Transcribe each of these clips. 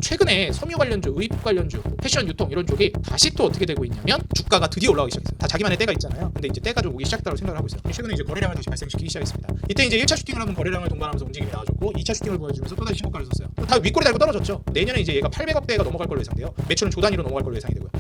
최근에 섬유 관련주, 의복 관련주, 패션 유통 이런 쪽이 다시 또 어떻게 되고 있냐면 주가가 드디어 올라가기 시작했어요. 다 자기만의 때가 있잖아요. 근데 이제 때가 좀 오기 시작했다고 생각을 하고 있어요. 최근에 이제 거래량을 다시 발생시키기 시작했습니다. 이때 이제 1차 슈팅을 하면 거래량을 동반하면서 움직임이 나와줬고 2차 슈팅을 보여주면서 또다시 신고가를 썼어요. 다 윗골이 달고 떨어졌죠. 내년에 이제 얘가 800억대가 넘어갈 걸로 예상돼요. 매출은 조 단위로 넘어갈 걸로 예상이 되고요.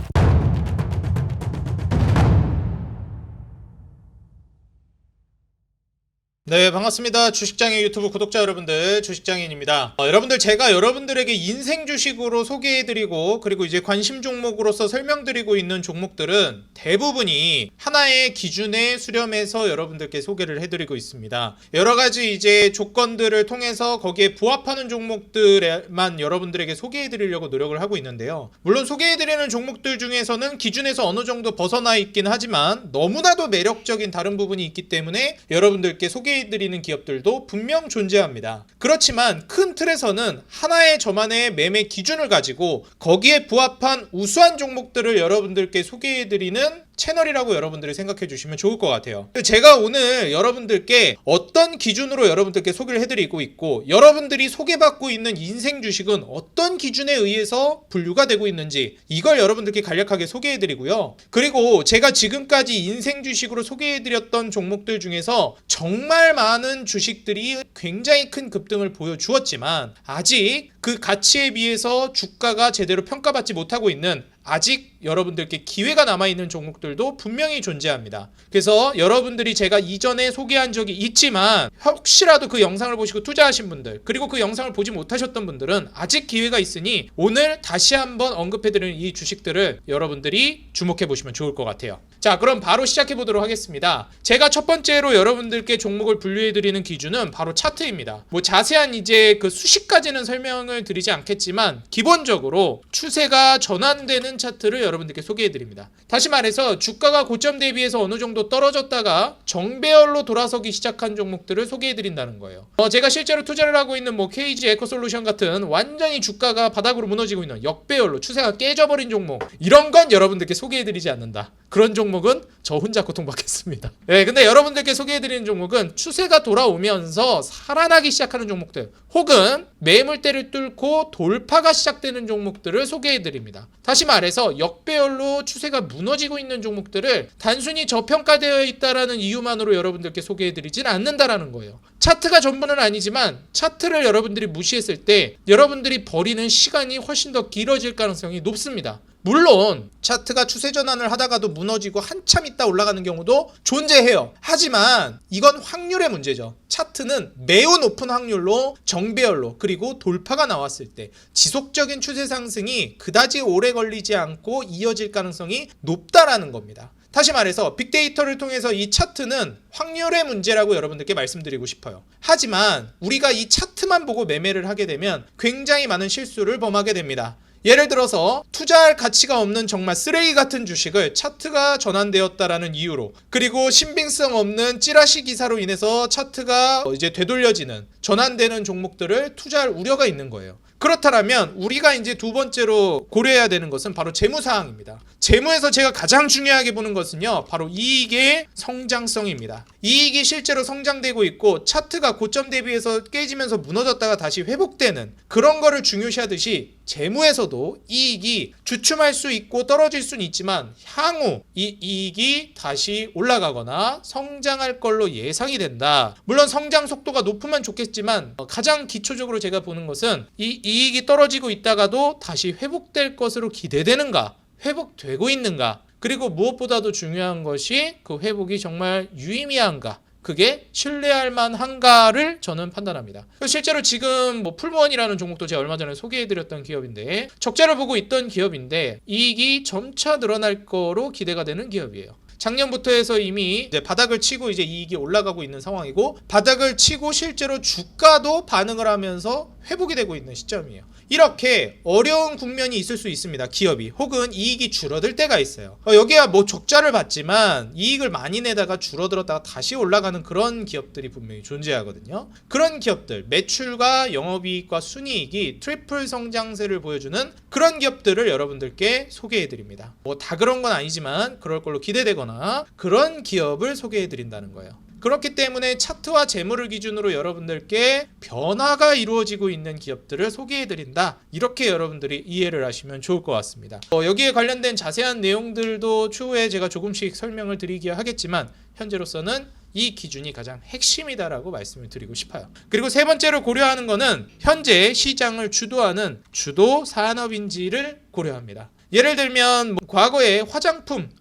네, 반갑습니다. 주식장애 유튜브 구독자 여러분들, 주식장애인입니다. 여러분들, 제가 여러분들에게 인생 주식으로 소개해드리고 그리고 이제 관심 종목으로서 설명드리고 있는 종목들은 대부분이 하나의 기준에 수렴해서 여러분들께 소개를 해드리고 있습니다. 여러가지 이제 조건들을 통해서 거기에 부합하는 종목들만 여러분들에게 소개해드리려고 노력을 하고 있는데요. 물론 소개해드리는 종목들 중에서는 기준에서 어느 정도 벗어나 있긴 하지만 너무나도 매력적인 다른 부분이 있기 때문에 여러분들께 소개해드리는 기업들도 분명 존재합니다. 그렇지만 큰 틀에서는 하나의 저만의 매매 기준을 가지고 거기에 부합한 우수한 종목들을 여러분들께 소개해드리는 채널이라고 여러분들이 생각해 주시면 좋을 것 같아요. 제가 오늘 여러분들께 어떤 기준으로 여러분들께 소개를 해드리고 있고 여러분들이 소개받고 있는 인생 주식은 어떤 기준에 의해서 분류가 되고 있는지 이걸 여러분들께 간략하게 소개해드리고요. 그리고 제가 지금까지 인생 주식으로 소개해드렸던 종목들 중에서 정말 많은 주식들이 굉장히 큰 급등을 보여주었지만 아직 그 가치에 비해서 주가가 제대로 평가받지 못하고 있는 아직 여러분들께 기회가 남아있는 종목들도 분명히 존재합니다. 그래서 여러분들이 제가 이전에 소개한 적이 있지만 혹시라도 그 영상을 보시고 투자하신 분들 그리고 그 영상을 보지 못하셨던 분들은 아직 기회가 있으니 오늘 다시 한번 언급해드리는 이 주식들을 여러분들이 주목해 보시면 좋을 것 같아요. 자, 그럼 바로 시작해 보도록 하겠습니다. 제가 첫 번째로 여러분들께 종목을 분류해 드리는 기준은 바로 차트입니다. 뭐 자세한 이제 그 수식까지는 설명을 드리지 않겠지만 기본적으로 추세가 전환되는 차트를 여러분들께 소개해 드립니다. 다시 말해서 주가가 고점 대비해서 어느 정도 떨어졌다가 정배열로 돌아서기 시작한 종목들을 소개해 드린다는 거예요. 제가 실제로 투자를 하고 있는 뭐 KG 에코솔루션 같은 완전히 주가가 바닥으로 무너지고 있는 역배열로 추세가 깨져버린 종목 이런 건 여러분들께 소개해 드리지 않는다. 그런 종목은 저 혼자 고통받겠습니다. 네, 근데 여러분들께 소개해드리는 종목은 추세가 돌아오면서 살아나기 시작하는 종목들 혹은 매물대를 뚫고 돌파가 시작되는 종목들을 소개해드립니다. 다시 말해서 역배열로 추세가 무너지고 있는 종목들을 단순히 저평가되어 있다는 이유만으로 여러분들께 소개해드리진 않는다라는 거예요. 차트가 전부는 아니지만 차트를 여러분들이 무시했을 때 여러분들이 버리는 시간이 훨씬 더 길어질 가능성이 높습니다. 물론 차트가 추세 전환을 하다가도 무너지고 한참 있다 올라가는 경우도 존재해요. 하지만 이건 확률의 문제죠. 차트는 매우 높은 확률로 정배열로 그리고 돌파가 나왔을 때 지속적인 추세 상승이 그다지 오래 걸리지 않고 이어질 가능성이 높다라는 겁니다. 다시 말해서 빅데이터를 통해서 이 차트는 확률의 문제라고 여러분들께 말씀드리고 싶어요. 하지만 우리가 이 차트만 보고 매매를 하게 되면 굉장히 많은 실수를 범하게 됩니다. 예를 들어서 투자할 가치가 없는 정말 쓰레기 같은 주식을 차트가 전환되었다라는 이유로 그리고 신빙성 없는 찌라시 기사로 인해서 차트가 이제 되돌려지는 전환되는 종목들을 투자할 우려가 있는 거예요. 그렇다면 우리가 이제 두 번째로 고려해야 되는 것은 바로 재무사항입니다. 재무에서 제가 가장 중요하게 보는 것은요, 바로 이익의 성장성입니다. 이익이 실제로 성장되고 있고 차트가 고점 대비해서 깨지면서 무너졌다가 다시 회복되는 그런 거를 중요시하듯이 재무에서도 이익이 주춤할 수 있고 떨어질 수는 있지만 향후 이 이익이 다시 올라가거나 성장할 걸로 예상이 된다. 물론 성장 속도가 높으면 좋겠지만 가장 기초적으로 제가 보는 것은 이 이익이 떨어지고 있다가도 다시 회복될 것으로 기대되는가, 회복되고 있는가, 그리고 무엇보다도 중요한 것이 그 회복이 정말 유의미한가, 그게 신뢰할 만한가를 저는 판단합니다. 실제로 지금 뭐 풀무원이라는 종목도 제가 얼마 전에 소개해드렸던 기업인데 적자를 보고 있던 기업인데 이익이 점차 늘어날 거로 기대가 되는 기업이에요. 작년부터 해서 이미 이제 바닥을 치고 이제 이익이 올라가고 있는 상황이고 바닥을 치고 실제로 주가도 반응을 하면서 회복이 되고 있는 시점이에요. 이렇게 어려운 국면이 있을 수 있습니다. 기업이 혹은 이익이 줄어들 때가 있어요. 여기야 뭐 적자를 봤지만 이익을 많이 내다가 줄어들었다가 다시 올라가는 그런 기업들이 분명히 존재하거든요. 그런 기업들 매출과 영업이익과 순이익이 트리플 성장세를 보여주는 그런 기업들을 여러분들께 소개해드립니다. 뭐 다 그런 건 아니지만 그럴 걸로 기대되거나 그런 기업을 소개해드린다는 거예요. 그렇기 때문에 차트와 재물을 기준으로 여러분들께 변화가 이루어지고 있는 기업들을 소개해드린다. 이렇게 여러분들이 이해를 하시면 좋을 것 같습니다. 여기에 관련된 자세한 내용들도 추후에 제가 조금씩 설명을 드리기 하겠지만 현재로서는 이 기준이 가장 핵심이다라고 말씀을 드리고 싶어요. 그리고 세 번째로 고려하는 것은 현재 시장을 주도하는 주도 산업인지를 고려합니다. 예를 들면 과거에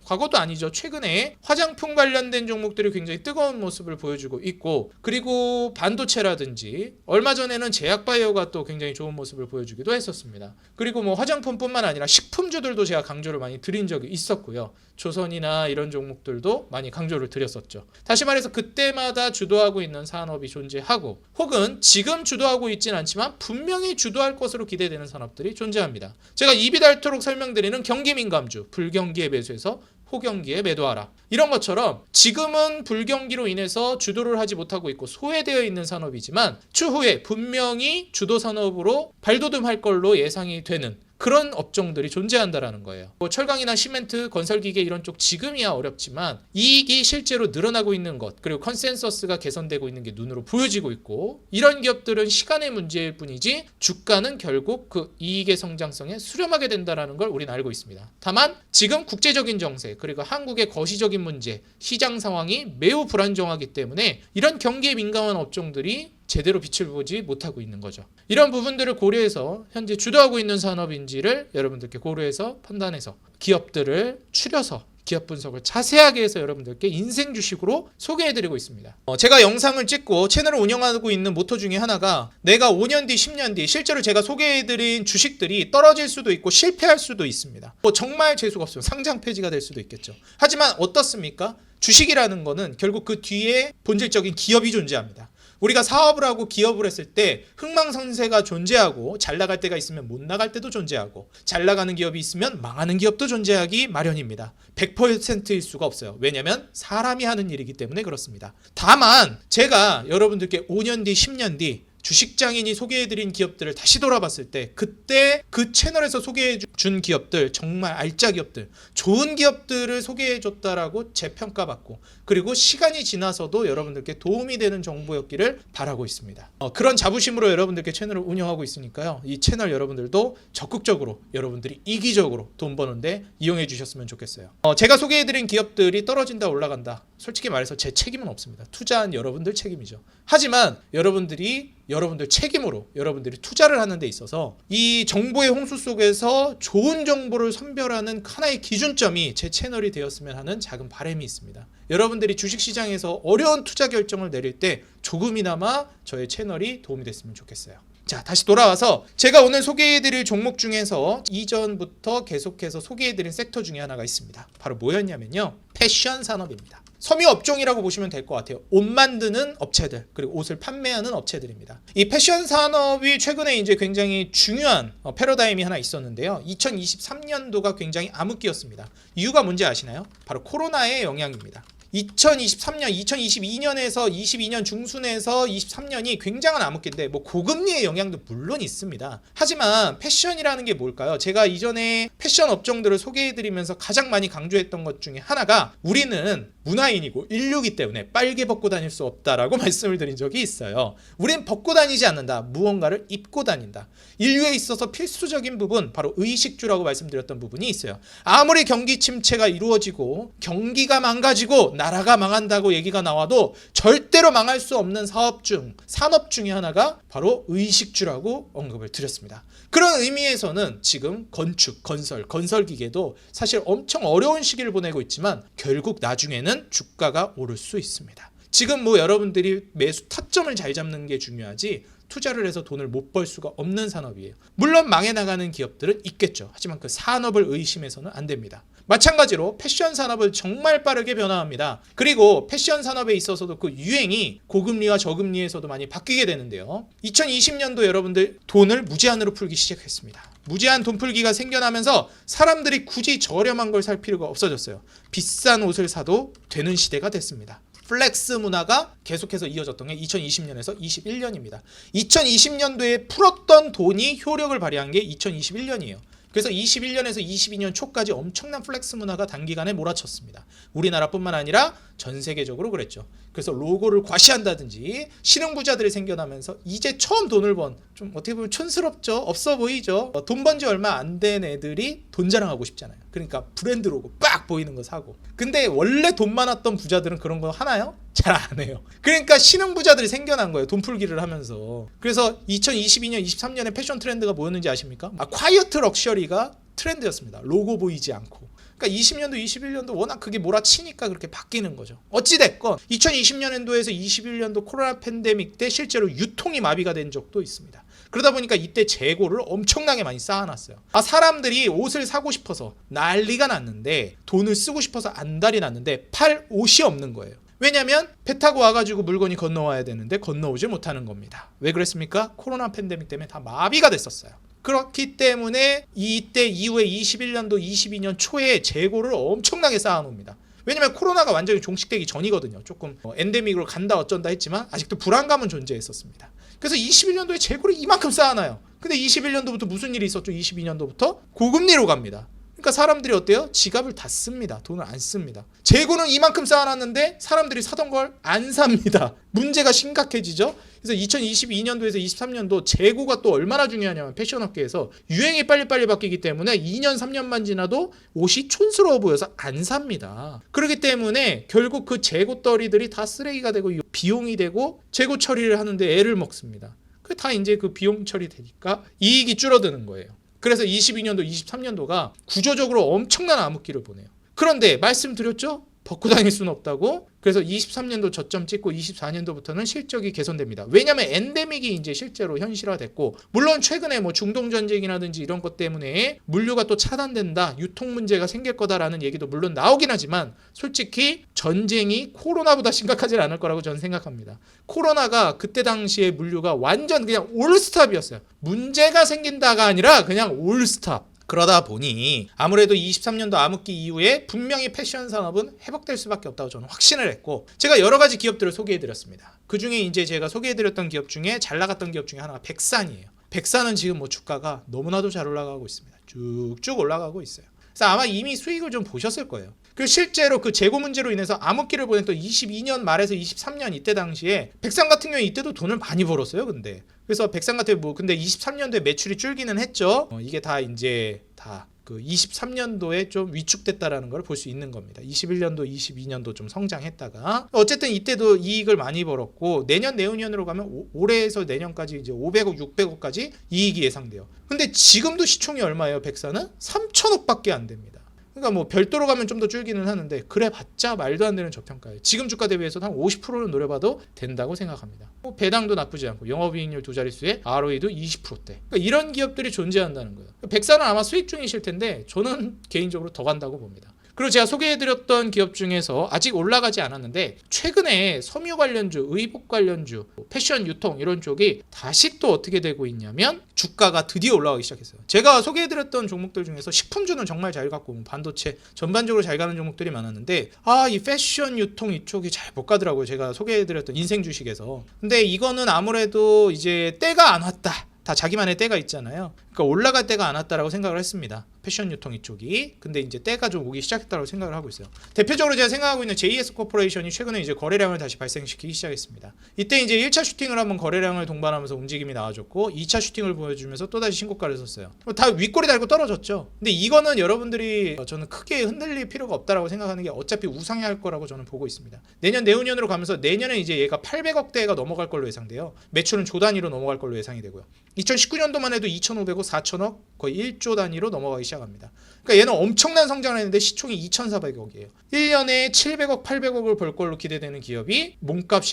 과거도 아니죠. 최근에 화장품 관련된 종목들이 굉장히 뜨거운 모습을 보여주고 있고, 그리고 반도체라든지 얼마 전에는 제약바이오가 또 굉장히 좋은 모습을 보여주기도 했었습니다. 그리고 뭐 화장품뿐만 아니라 식품주들도 제가 강조를 많이 드린 적이 있었고요. 조선이나 이런 종목들도 많이 강조를 드렸었죠. 다시 말해서 그때마다 주도하고 있는 산업이 존재하고, 혹은 지금 주도하고 있지는 않지만 분명히 주도할 것으로 기대되는 산업들이 존재합니다. 제가 입이 닳도록 설명드리는 경기민감주, 불경기에 매수해서 호경기에 매도하라. 이런 것처럼 지금은 불경기로 인해서 주도를 하지 못하고 있고 소외되어 있는 산업이지만 추후에 분명히 주도 산업으로 발돋움할 걸로 예상이 되는 그런 업종들이 존재한다라는 거예요. 뭐 철강이나 시멘트, 건설기계 이런 쪽 지금이야 어렵지만 이익이 실제로 늘어나고 있는 것, 그리고 컨센서스가 개선되고 있는 게 눈으로 보여지고 있고, 이런 기업들은 시간의 문제일 뿐이지 주가는 결국 그 이익의 성장성에 수렴하게 된다라는 걸 우리는 알고 있습니다. 다만 지금 국제적인 정세, 그리고 한국의 거시적인 문제, 시장 상황이 매우 불안정하기 때문에 이런 경기에 민감한 업종들이 제대로 빛을 보지 못하고 있는 거죠. 이런 부분들을 고려해서 현재 주도하고 있는 산업인지를 여러분들께 고려해서 판단해서 기업들을 추려서 기업 분석을 자세하게 해서 여러분들께 인생 주식으로 소개해드리고 있습니다. 제가 영상을 찍고 채널을 운영하고 있는 모토 중에 하나가 내가 5년 뒤, 10년 뒤 실제로 제가 소개해드린 주식들이 떨어질 수도 있고 실패할 수도 있습니다. 정말 재수가 없어요. 상장 폐지가 될 수도 있겠죠. 하지만 어떻습니까? 주식이라는 거는 결국 그 뒤에 본질적인 기업이 존재합니다. 우리가 사업을 하고 기업을 했을 때 흥망성쇠가 존재하고 잘 나갈 때가 있으면 못 나갈 때도 존재하고 잘 나가는 기업이 있으면 망하는 기업도 존재하기 마련입니다. 100%일 수가 없어요. 왜냐하면 사람이 하는 일이기 때문에 그렇습니다. 다만 제가 여러분들께 5년 뒤, 10년 뒤 주식장인이 소개해드린 기업들을 다시 돌아봤을 때 그때 그 채널에서 소개해준 기업들, 정말 알짜 기업들, 좋은 기업들을 소개해줬다라고 재평가받고, 그리고 시간이 지나서도 여러분들께 도움이 되는 정보였기를 바라고 있습니다. 그런 자부심으로 여러분들께 채널을 운영하고 있으니까요. 이 채널 여러분들도 적극적으로 여러분들이 이기적으로 돈 버는데 이용해 주셨으면 좋겠어요. 제가 소개해드린 기업들이 떨어진다 올라간다, 솔직히 말해서 제 책임은 없습니다. 투자한 여러분들 책임이죠. 하지만 여러분들 책임으로 여러분들이 투자를 하는 데 있어서 이 정보의 홍수 속에서 좋은 정보를 선별하는 하나의 기준점이 제 채널이 되었으면 하는 작은 바람이 있습니다. 여러분들이 주식시장에서 어려운 투자 결정을 내릴 때 조금이나마 저의 채널이 도움이 됐으면 좋겠어요. 자, 다시 돌아와서 제가 오늘 소개해드릴 종목 중에서 이전부터 계속해서 소개해드린 섹터 중에 하나가 있습니다. 바로 뭐였냐면요, 패션 산업입니다. 섬유 업종이라고 보시면 될 것 같아요. 옷 만드는 업체들, 그리고 옷을 판매하는 업체들입니다. 이 패션 산업이 최근에 이제 굉장히 중요한 패러다임이 하나 있었는데요. 2023년도가 굉장히 암흑기였습니다. 이유가 뭔지 아시나요? 바로 코로나의 영향입니다. 2023년, 2022년에서 22년 중순에서 23년이 굉장한 암흑기인데 뭐 고금리의 영향도 물론 있습니다. 하지만 패션이라는 게 뭘까요? 제가 이전에 패션 업종들을 소개해드리면서 가장 많이 강조했던 것 중에 하나가 우리는 문화인이고 인류이기 때문에 빨개 벗고 다닐 수 없다라고 말씀을 드린 적이 있어요. 우린 벗고 다니지 않는다. 무언가를 입고 다닌다. 인류에 있어서 필수적인 부분, 바로 의식주라고 말씀드렸던 부분이 있어요. 아무리 경기 침체가 이루어지고 경기가 망가지고 나라가 망한다고 얘기가 나와도 절대로 망할 수 없는 산업 중에 하나가 바로 의식주라고 언급을 드렸습니다. 그런 의미에서는 지금 건축, 건설기계도 사실 엄청 어려운 시기를 보내고 있지만 결국 나중에는 주가가 오를 수 있습니다. 지금 뭐 여러분들이 매수 타점을 잘 잡는 게 중요하지 투자를 해서 돈을 못 벌 수가 없는 산업이에요. 물론 망해 나가는 기업들은 있겠죠. 하지만 그 산업을 의심해서는 안 됩니다. 마찬가지로 패션 산업은 정말 빠르게 변화합니다. 그리고 패션 산업에 있어서도 그 유행이 고금리와 저금리에서도 많이 바뀌게 되는데요. 2020년도 여러분들 돈을 무제한으로 풀기 시작했습니다. 무제한 돈 풀기가 생겨나면서 사람들이 굳이 저렴한 걸 살 필요가 없어졌어요. 비싼 옷을 사도 되는 시대가 됐습니다. 플렉스 문화가 계속해서 이어졌던 게 2020년에서 21년입니다. 2020년도에 풀었던 돈이 효력을 발휘한 게 2021년이에요. 그래서 21년에서 22년 초까지 엄청난 플렉스 문화가 단기간에 몰아쳤습니다. 우리나라뿐만 아니라 전 세계적으로 그랬죠. 그래서 로고를 과시한다든지 신흥부자들이 생겨나면서 이제 처음 돈을 번, 좀 어떻게 보면 촌스럽죠. 없어 보이죠. 돈 번 지 얼마 안 된 애들이 돈 자랑하고 싶잖아요. 그러니까 브랜드 로고 빡 보이는 거 사고. 근데 원래 돈 많았던 부자들은 그런 거 하나요? 잘 안 해요. 그러니까 신흥부자들이 생겨난 거예요. 돈 풀기를 하면서. 그래서 2022년, 23년에 패션 트렌드가 뭐였는지 아십니까? 콰이어트 럭셔리가 트렌드였습니다. 로고 보이지 않고. 그러니까 20년도, 21년도 워낙 그게 몰아치니까 그렇게 바뀌는 거죠. 어찌됐건 2020년도에서 21년도 코로나 팬데믹 때 실제로 유통이 마비가 된 적도 있습니다. 그러다 보니까 이때 재고를 엄청나게 많이 쌓아놨어요. 사람들이 옷을 사고 싶어서 난리가 났는데, 돈을 쓰고 싶어서 안달이 났는데 팔 옷이 없는 거예요. 왜냐면 배 타고 와가지고 물건이 건너와야 되는데 건너오지 못하는 겁니다. 왜 그랬습니까? 코로나 팬데믹 때문에 다 마비가 됐었어요. 그렇기 때문에 이때 이후에 21년도 22년 초에 재고를 엄청나게 쌓아놓습니다. 왜냐면 코로나가 완전히 종식되기 전이거든요. 조금 엔데믹으로 간다 어쩐다 했지만 아직도 불안감은 존재했었습니다. 그래서 21년도에 재고를 이만큼 쌓아놔요. 근데 21년도부터 무슨 일이 있었죠? 22년도부터 고금리로 갑니다. 그러니까 사람들이 어때요? 지갑을 다 씁니다. 돈을 안 씁니다. 재고는 이만큼 쌓아놨는데 사람들이 사던 걸 안 삽니다. 문제가 심각해지죠. 그래서 2022년도에서 23년도 재고가 또 얼마나 중요하냐면 패션업계에서 유행이 빨리빨리 바뀌기 때문에 2년 3년만 지나도 옷이 촌스러워 보여서 안 삽니다. 그렇기 때문에 결국 그 재고떨이들이 다 쓰레기가 되고 비용이 되고 재고 처리를 하는데 애를 먹습니다. 그 다 이제 그 비용 처리되니까 이익이 줄어드는 거예요. 그래서 22년도, 23년도가 구조적으로 엄청난 암흑기를 보내요. 그런데 말씀드렸죠? 벗고 다닐 수는 없다고. 그래서 23년도 저점 찍고 24년도부터는 실적이 개선됩니다. 왜냐하면 엔데믹이 이제 실제로 현실화됐고, 물론 최근에 뭐 중동 전쟁이라든지 이런 것 때문에 물류가 또 차단된다, 유통 문제가 생길 거다라는 얘기도 물론 나오긴 하지만 솔직히 전쟁이 코로나보다 심각하지 않을 거라고 저는 생각합니다. 코로나가 그때 당시에 물류가 완전 그냥 올스탑이었어요. 문제가 생긴다가 아니라 그냥 올스탑. 그러다 보니 아무래도 23년도 암흑기 이후에 분명히 패션 산업은 회복될 수밖에 없다고 저는 확신을 했고, 제가 여러 가지 기업들을 소개해드렸습니다. 그 중에 이제 제가 소개해드렸던 기업 중에 잘 나갔던 기업 중에 하나가 백산이에요. 백산은 지금 뭐 주가가 너무나도 잘 올라가고 있습니다. 쭉쭉 올라가고 있어요. 그래서 아마 이미 수익을 좀 보셨을 거예요. 그 실제로 그 재고 문제로 인해서 암흑기를 보냈던 22년 말에서 23년 이때 당시에 백산 같은 경우에 이때도 돈을 많이 벌었어요. 근데 그래서 백산 같은 뭐 근데 23년도에 매출이 줄기는 했죠. 이게 다 이제 다 그 23년도에 좀 위축됐다라는 걸 볼 수 있는 겁니다. 21년도, 22년도 좀 성장했다가 어쨌든 이때도 이익을 많이 벌었고, 내년 내후년으로 가면 올해에서 내년까지 이제 500억, 600억까지 이익이 예상돼요. 근데 지금도 시총이 얼마예요? 백사는 3천억밖에 안 됩니다. 그러니까 뭐 별도로 가면 좀 더 줄기는 하는데 그래 봤자 말도 안 되는 저평가예요. 지금 주가 대비해서 한 50%는 노려봐도 된다고 생각합니다. 뭐 배당도 나쁘지 않고 영업이익률 두 자릿수에 ROE도 20%대. 그러니까 이런 기업들이 존재한다는 거예요. 백사는 아마 수익 중이실 텐데 저는 개인적으로 더 간다고 봅니다. 그리고 제가 소개해드렸던 기업 중에서 아직 올라가지 않았는데 최근에 섬유 관련주, 의복 관련주, 패션 유통 이런 쪽이 다시 또 어떻게 되고 있냐면 주가가 드디어 올라가기 시작했어요. 제가 소개해드렸던 종목들 중에서 식품주는 정말 잘 갔고 반도체 전반적으로 잘 가는 종목들이 많았는데 이 패션 유통 이쪽이 잘 못 가더라고요. 제가 소개해드렸던 인생 주식에서. 근데 이거는 아무래도 이제 때가 안 왔다. 다 자기만의 때가 있잖아요. 그러니까 올라갈 때가 안 왔다라고 생각을 했습니다. 패션 유통 이쪽이. 근데 이제 때가 좀 오기 시작했다고 생각을 하고 있어요. 대표적으로 제가 생각하고 있는 JS 코퍼레이션이 최근에 이제 거래량을 다시 발생시키기 시작했습니다. 이때 이제 1차 슈팅을 한번 거래량을 동반하면서 움직임이 나와줬고 2차 슈팅을 보여주면서 또다시 신고가를 썼어요. 다 윗꼬리 달고 떨어졌죠. 근데 이거는 여러분들이 저는 크게 흔들릴 필요가 없다라고 생각하는 게 어차피 우상향할 거라고 저는 보고 있습니다. 내년 내후년으로 가면서 내년에 이제 얘가 800억대가 넘어갈 걸로 예상돼요. 매출은 조 단위로 넘어갈 걸로 예상이 되고요. 2019년도만 해도 2,500억, 4,000억, 거의 1조 단위로 넘어가기 시작합니다. 그러니까 얘는 엄청난 성장을 했는데 시총이 2,400억이에요. 1년에 700억, 800억을 벌 걸로 기대되는 기업이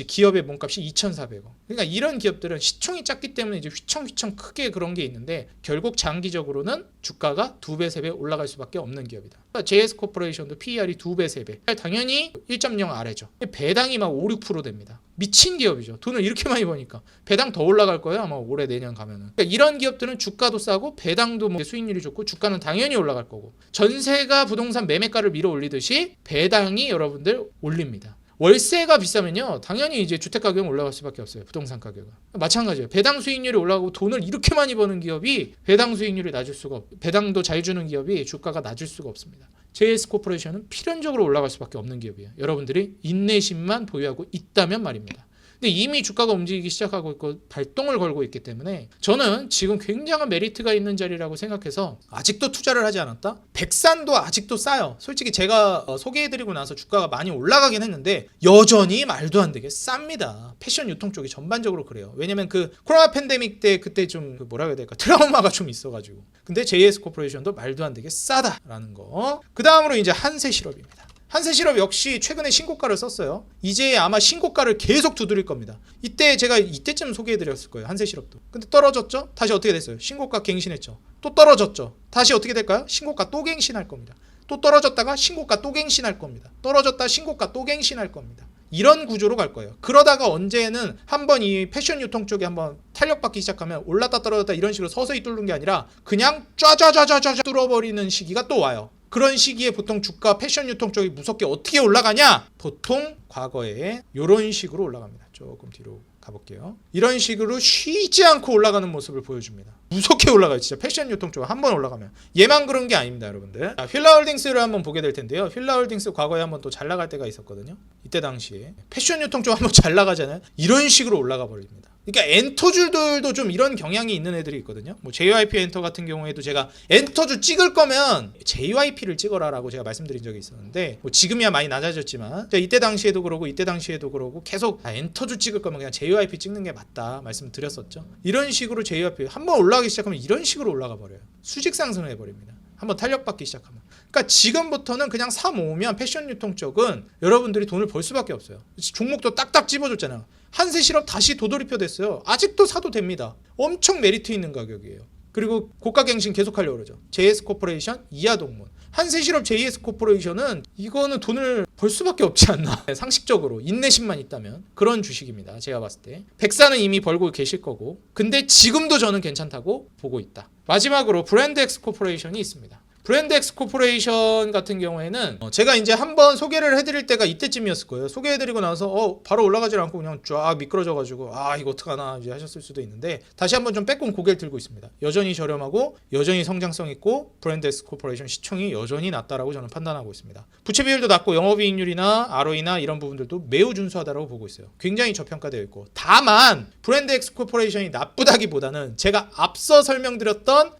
기업의 몸값이 2,400억. 그러니까 이런 기업들은 시총이 작기 때문에 이제 휘청휘청 크게 그런 게 있는데 결국 장기적으로는 주가가 2배, 3배 올라갈 수밖에 없는 기업이다. 그러니까 JS 코퍼레이션도 PER이 2배, 3배. 당연히 1.0 아래죠. 배당이 막 5, 6% 됩니다. 미친 기업이죠. 돈을 이렇게 많이 버니까 배당 더 올라갈 거예요. 아마 올해 내년 가면은. 그러니까 이런 기업들은 주가도 싸고 배당도 뭐 수익률이 좋고 주가는 당연히 올라갈 거고 전세가 부동산 매매가를 밀어 올리듯이 배당이 여러분들 올립니다. 월세가 비싸면요 당연히 이제 주택 가격은 올라갈 수밖에 없어요. 부동산 가격은 마찬가지예요. 배당 수익률이 올라가고 돈을 이렇게 많이 버는 기업이 배당 수익률이 낮을 수가 배당도 잘 주는 기업이 주가가 낮을 수가 없습니다. JS코퍼레이션은 필연적으로 올라갈 수밖에 없는 기업이에요. 여러분들이 인내심만 보유하고 있다면 말입니다. 근데 이미 주가가 움직이기 시작하고 있고 발동을 걸고 있기 때문에 저는 지금 굉장한 메리트가 있는 자리라고 생각해서 아직도 투자를 하지 않았다? 백산도 아직도 싸요. 솔직히 제가 소개해드리고 나서 주가가 많이 올라가긴 했는데 여전히 말도 안 되게 쌉니다. 패션 유통 쪽이 전반적으로 그래요. 왜냐면 그 코로나 팬데믹 때 그때 좀 뭐라 해야 될까 트라우마가 좀 있어가지고. 근데 JS코퍼레이션도 말도 안 되게 싸다라는 거. 그 다음으로 이제 한세실업입니다. 한세실업 역시 최근에 신고가를 썼어요. 이제 아마 신고가를 계속 두드릴 겁니다. 이때 제가 이때쯤 소개해드렸을 거예요. 한세실업도. 근데 떨어졌죠? 다시 어떻게 됐어요? 신고가 갱신했죠. 또 떨어졌죠. 다시 어떻게 될까요? 신고가 또 갱신할 겁니다. 또 떨어졌다가 신고가 또 갱신할 겁니다. 떨어졌다 신고가 또 갱신할 겁니다. 이런 구조로 갈 거예요. 그러다가 언제는 한번 이 패션 유통 쪽에 한번 탄력받기 시작하면 올랐다 떨어졌다 이런 식으로 서서히 뚫는 게 아니라 그냥 쫙쫙쫙쫙 뚫어버리는 시기가 또 와요. 그런 시기에 보통 주가 패션 유통 쪽이 무섭게 어떻게 올라가냐? 보통 과거에 이런 식으로 올라갑니다. 조금 뒤로 가볼게요. 이런 식으로 쉬지 않고 올라가는 모습을 보여줍니다. 무섭게 올라가요. 진짜 패션 유통 쪽 한번 올라가면. 얘만 그런 게 아닙니다. 여러분들. 자, 휠라홀딩스를 한번 보게 될 텐데요. 휠라홀딩스 과거에 한번 또 잘 나갈 때가 있었거든요. 이때 당시에 패션 유통 쪽 한번 잘 나가잖아요. 이런 식으로 올라가 버립니다. 그러니까 엔터주들도 좀 이런 경향이 있는 애들이 있거든요. 뭐 JYP 엔터 같은 경우에도 제가 엔터주 찍을 거면 JYP를 찍어라라고 제가 말씀드린 적이 있었는데 뭐 지금이야 많이 낮아졌지만 이때 당시에도 그러고 이때 당시에도 그러고 계속 엔터주 찍을 거면 그냥 JYP 찍는 게 맞다 말씀드렸었죠. 이런 식으로 JYP 한번 올라가기 시작하면 이런 식으로 올라가 버려요. 수직 상승을 해버립니다. 한번 탄력받기 시작하면. 그러니까 지금부터는 그냥 사 모으면 패션 유통 쪽은 여러분들이 돈을 벌 수밖에 없어요. 종목도 딱딱 집어줬잖아요. 한세실업 다시 도돌이표 됐어요. 아직도 사도 됩니다. 엄청 메리트 있는 가격이에요. 그리고 고가갱신 계속하려고 그러죠. JS코퍼레이션 이하동문. 한세실업 JS코퍼레이션은 이거는 돈을 벌 수밖에 없지 않나. 상식적으로 인내심만 있다면 그런 주식입니다. 제가 봤을 때. 백사는 이미 벌고 계실 거고 근데 지금도 저는 괜찮다고 보고 있다. 마지막으로 브랜드엑스 코퍼레이션이 있습니다. 브랜드엑스 코퍼레이션 같은 경우에는 제가 이제 한번 소개를 해드릴 때가 이때쯤이었을 거예요. 소개해드리고 나서 바로 올라가질 않고 그냥 쫙 미끄러져가지고 이거 어떡하나 이제 하셨을 수도 있는데 다시 한번 좀 빼꼼 고개를 들고 있습니다. 여전히 저렴하고 여전히 성장성 있고 브랜드엑스 코퍼레이션 시총이 여전히 낮다라고 저는 판단하고 있습니다. 부채 비율도 낮고 영업이익률이나 ROE나 이런 부분들도 매우 준수하다라고 보고 있어요. 굉장히 저평가되어 있고 다만 브랜드엑스 코퍼레이션이 나쁘다기보다는 제가 앞서 설명드렸던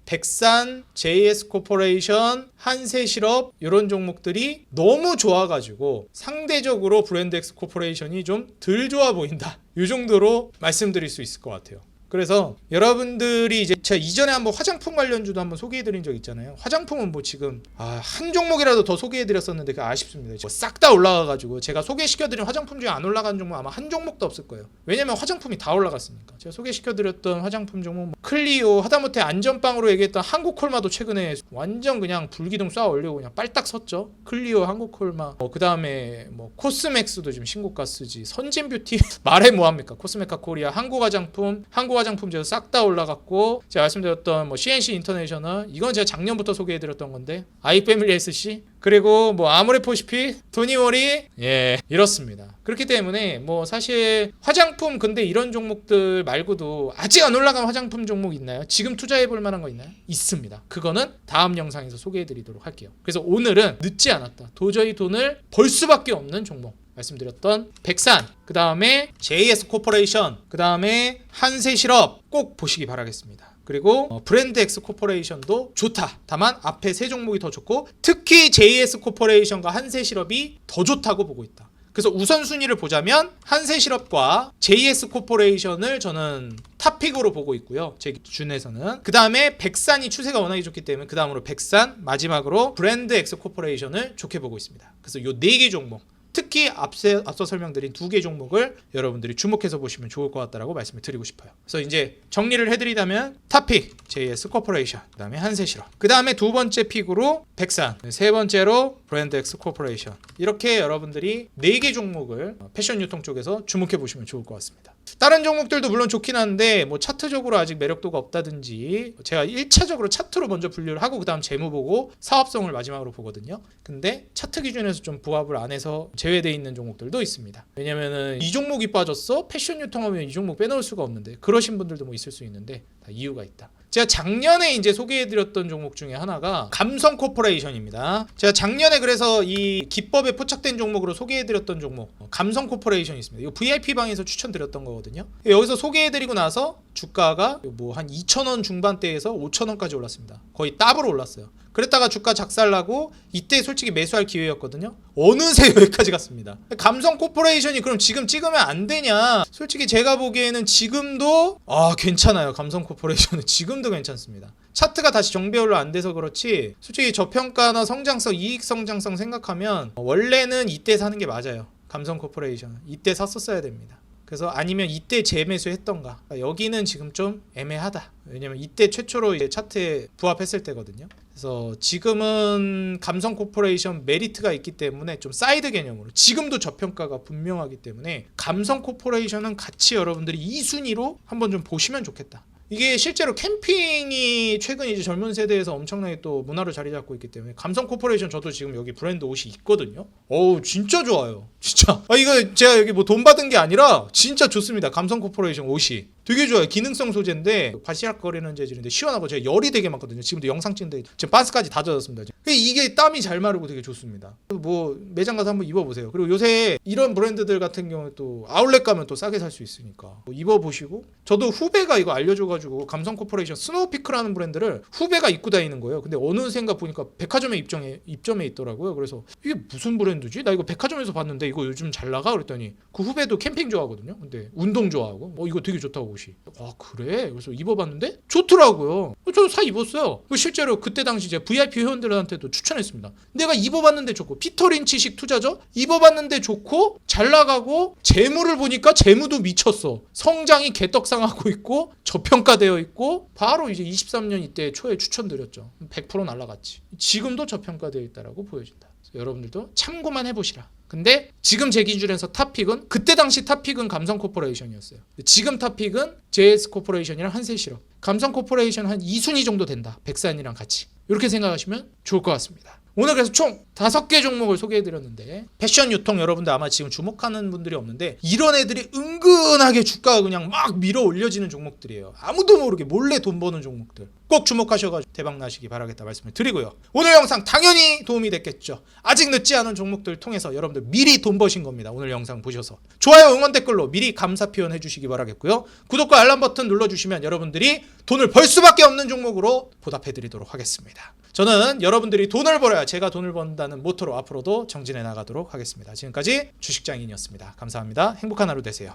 백산, JS 코퍼레이션, 한세실업 이런 종목들이 너무 좋아가지고 상대적으로 브랜드엑스 코퍼레이션이 좀 덜 좋아 보인다. 이 정도로 말씀드릴 수 있을 것 같아요. 그래서 여러분들이 이제 제가 이전에 한번 화장품 관련주도 한번 소개해드린 적 있잖아요. 화장품은 뭐 지금 한 종목이라도 더 소개해드렸었는데 그게 아쉽습니다. 싹 다 올라가가지고 제가 소개시켜드린 화장품 중에 안 올라간 종목 아마 한 종목도 없을 거예요. 왜냐면 화장품이 다 올라갔으니까. 제가 소개시켜드렸던 화장품 종목 클리오 하다못해 안전빵으로 얘기했던 한국콜마도 최근에 완전 그냥 불기둥 쏴 올리고 그냥 빨딱 섰죠. 클리오, 한국콜마 그 다음에 뭐 코스맥스도 지금 신고가 쓰지. 선진뷰티 말해 뭐합니까. 코스메카 코리아, 한국화장품제도 싹 다 올라갔고 제가 말씀드렸던 뭐 CNC 인터내셔널 이건 제가 작년부터 소개해드렸던 건데 아이패밀리 SC 그리고 뭐 아모레포시피 도니워리 이렇습니다. 그렇기 때문에 뭐 사실 화장품 근데 이런 종목들 말고도 아직 안 올라간 화장품 종목 있나요? 지금 투자해볼 만한 거 있나요? 있습니다. 그거는 다음 영상에서 소개해드리도록 할게요. 그래서 오늘은 늦지 않았다. 도저히 돈을 벌 수밖에 없는 종목 말씀드렸던 백산, 그 다음에 JS 코퍼레이션, 그 다음에 한세실업 꼭 보시기 바라겠습니다. 그리고 브랜드엑스 코퍼레이션도 좋다. 다만 앞에 세 종목이 더 좋고 특히 JS 코퍼레이션과 한세실업이 더 좋다고 보고 있다. 그래서 우선순위를 보자면 한세실업과 JS 코퍼레이션을 저는 탑픽으로 보고 있고요. 제 기준에서는. 그 다음에 백산이 추세가 워낙에 좋기 때문에 그 다음으로 백산, 마지막으로 브랜드엑스 코퍼레이션을 좋게 보고 있습니다. 그래서 요 4개 종목 특히 앞서 설명드린 2개 종목을 여러분들이 주목해서 보시면 좋을 것 같다라고 말씀을 드리고 싶어요. 그래서 이제 정리를 해드리자면 탑픽 JS 코퍼레이션, 그 다음에 한세실업, 그 다음에 두 번째 픽으로 백산, 세 번째로 브랜드 X 코퍼레이션. 이렇게 여러분들이 4개 종목을 패션 유통 쪽에서 주목해 보시면 좋을 것 같습니다. 다른 종목들도 물론 좋긴 한데 뭐 차트적으로 아직 매력도가 없다든지, 제가 1차적으로 차트로 먼저 분류를 하고 그 다음 재무 보고 사업성을 마지막으로 보거든요. 근데 차트 기준에서 좀 부합을 안 해서 제외되어 있는 종목들도 있습니다. 왜냐면은 이 종목이 빠졌어? 패션 유통하면 이 종목 빼놓을 수가 없는데, 그러신 분들도 뭐 있을 수 있는데 다 이유가 있다. 제가 작년에 이제 소개해드렸던 종목 중에 하나가 감성 코퍼레이션입니다. 제가 작년에 그래서 이 기법에 포착된 종목으로 소개해드렸던 종목 감성 코퍼레이션이 있습니다. 이거 VIP 방에서 추천드렸던 거거든요. 여기서 소개해드리고 나서 주가가 뭐 한 2,000원 중반대에서 5,000원까지 올랐습니다. 거의 더블로 올랐어요. 그랬다가 주가 작살나고 이때 솔직히 매수할 기회였거든요. 어느새 여기까지 갔습니다. 감성 코퍼레이션이 그럼 지금 찍으면 안 되냐? 솔직히 제가 보기에는 지금도 괜찮아요. 감성 코퍼레이션은 지금도 괜찮습니다. 차트가 다시 정배열로 안 돼서 그렇지, 솔직히 저평가나 성장성, 이익 성장성 생각하면 원래는 이때 사는 게 맞아요. 감성 코퍼레이션은 이때 샀었어야 됩니다. 그래서 아니면 이때 재매수했던가. 여기는 지금 좀 애매하다. 왜냐면 이때 최초로 이제 차트에 부합했을 때거든요. 그래서 지금은 감성 코퍼레이션 메리트가 있기 때문에 좀 사이드 개념으로, 지금도 저평가가 분명하기 때문에 감성 코퍼레이션은 같이 여러분들이 2순위로 한번 좀 보시면 좋겠다. 이게 실제로 캠핑이 최근 이제 젊은 세대에서 엄청나게 또 문화로 자리 잡고 있기 때문에 감성 코퍼레이션, 저도 지금 여기 브랜드 옷이 있거든요. 어우 진짜 좋아요. 진짜. 이거 제가 여기 뭐 돈 받은 게 아니라 진짜 좋습니다. 감성 코퍼레이션 옷이 되게 좋아요. 기능성 소재인데 바시락거리는 재질인데 시원하고, 제가 열이 되게 많거든요. 지금도 영상 찍는데 지금 반스까지 다 젖었습니다. 이게 땀이 잘 마르고 되게 좋습니다. 뭐 매장 가서 한번 입어보세요. 그리고 요새 이런 브랜드들 같은 경우에 또 아울렛 가면 또 싸게 살 수 있으니까 뭐 입어보시고, 저도 후배가 이거 알려줘가지고 감성 코퍼레이션 스노우피크라는 브랜드를 후배가 입고 다니는 거예요. 근데 어느샌가 보니까 백화점에 입점해 있더라고요. 그래서 이게 무슨 브랜드지? 나 이거 백화점에서 봤는데 이거 요즘 잘 나가? 그랬더니 그 후배도 캠핑 좋아하거든요. 근데 운동 좋아하고 이거 되게 좋다고 옷이. 그래? 그래서 입어봤는데 좋더라고요. 저도 사 입었어요. 실제로 그때 당시 제가 VIP 회원들한테도 추천했습니다. 내가 입어봤는데 좋고, 피터 린치식 투자죠? 입어봤는데 좋고 잘 나가고, 재무를 보니까 재무도 미쳤어. 성장이 개떡상하고 있고 저평가되어 있고, 바로 이제 23년 이때 초에 추천드렸죠. 100% 날라갔지. 지금도 저평가되어 있다라고 보여진다. 여러분들도 참고만 해보시라. 근데 지금 제 기준에서 탑픽은, 그때 당시 탑픽은 감성 코퍼레이션이었어요. 지금 탑픽은 JS 코퍼레이션이랑 한세실업. 감성 코퍼레이션 한 2순위 정도 된다. 백산이랑 같이. 이렇게 생각하시면 좋을 것 같습니다. 오늘 그래서 총 5개 종목을 소개해드렸는데, 패션 유통 여러분들 아마 지금 주목하는 분들이 없는데, 이런 애들이 은근하게 주가가 그냥 막 밀어 올려지는 종목들이에요. 아무도 모르게 몰래 돈 버는 종목들. 꼭 주목하셔가지고 대박 나시기 바라겠다 말씀을 드리고요. 오늘 영상 당연히 도움이 됐겠죠. 아직 늦지 않은 종목들 통해서 여러분들 미리 돈 버신 겁니다. 오늘 영상 보셔서 좋아요, 응원 댓글로 미리 감사 표현 해주시기 바라겠고요. 구독과 알람 버튼 눌러주시면 여러분들이 돈을 벌 수밖에 없는 종목으로 보답해드리도록 하겠습니다. 저는 여러분들이 돈을 벌어야 제가 돈을 번다는 모토로 앞으로도 정진해 나가도록 하겠습니다. 지금까지 주식장인이었습니다. 감사합니다. 행복한 하루 되세요.